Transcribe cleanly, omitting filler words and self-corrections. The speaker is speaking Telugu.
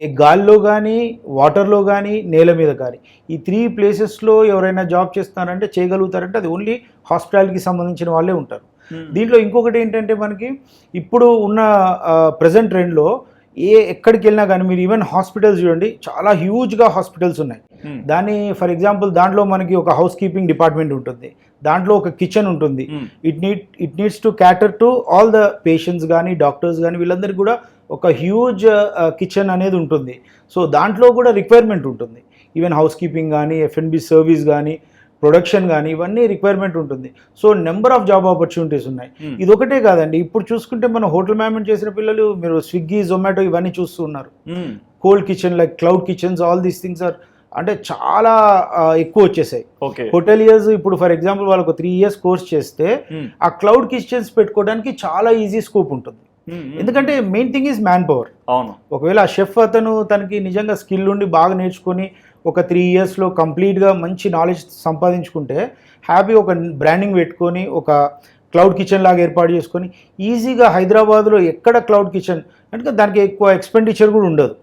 గాల్లో కానీ, వాటర్‌లో గానీ, నేల మీద కానీ ఈ 3 ప్లేసెస్‌లో ఎవరైనా జాబ్ చేస్తున్నారంటే చేయగలుగుతారంటే అది ఓన్లీ హాస్పిటాలిటీకి సంబంధించిన వాళ్ళే ఉంటారు. దీంట్లో ఇంకొకటేంటంటే మనకి ఇప్పుడు ఉన్న ప్రెజెంట్ ట్రెండ్‌లో ఎక్కడికెళ్ళినా గానీ మీరు ఈవెన్ హాస్పిటల్స్ చూడండి, చాలా హ్యూజ్‌గా హాస్పిటల్స్ ఉన్నాయి. దాన్ని ఫర్ ఎగ్జాంపుల్ దాంట్లో మనకి ఒక హౌస్ కీపింగ్ డిపార్ట్మెంట్ ఉంటుంది. దాంట్లో ఒక కిచెన్ ఉంటుంది. It needs to క్యాటర్ to all the patients గానీ, డాక్టర్స్ గానీ వీళ్ళందరికీ కూడా ఒక హ్యూజ్ కిచెన్ అనేది ఉంటుంది. సో దాంట్లో కూడా రిక్వైర్మెంట్ ఉంటుంది. ఈవెన్ హౌస్ కీపింగ్ కానీ, F&B సర్వీస్ కానీ, ప్రొడక్షన్ కానీ ఇవన్నీ రిక్వైర్మెంట్ ఉంటుంది. So number of job opportunities ఉన్నాయి. ఇదొకటే కాదండి, ఇప్పుడు చూసుకుంటే మనం హోటల్ మేనేజ్మెంట్ చేసిన పిల్లలు మీరు స్విగ్గీ, జొమాటో ఇవన్నీ చూస్తూ ఉన్నారు. Cold kitchen like cloud kitchens, all these things are అంటే చాలా ఎక్కువ వచ్చేసాయి. హోటలియర్స్ ఇప్పుడు ఫర్ ఎగ్జాంపుల్ వాళ్ళకు 3 years కోర్స్ చేస్తే ఆ క్లౌడ్ కిచెన్స్ పెట్టుకోవడానికి చాలా ఈజీ స్కోప్ ఉంటుంది. ఎందుకంటే main thing is man power. అవును, ఒకవేళ ఆ షెఫ్ అతను తనకి నిజంగా స్కిల్ ఉండి బాగా నేర్చుకొని ఒక 3 yearsలో కంప్లీట్గా మంచి నాలెడ్జ్ సంపాదించుకుంటే హ్యాపీ ఒక బ్రాండింగ్ పెట్టుకొని ఒక క్లౌడ్ కిచెన్ లాగా ఏర్పాటు చేసుకొని ఈజీగా హైదరాబాద్లో ఎక్కడ క్లౌడ్ కిచెన్ అంటే దానికి ఎక్కువ ఎక్స్పెండిచర్ కూడా ఉండదు.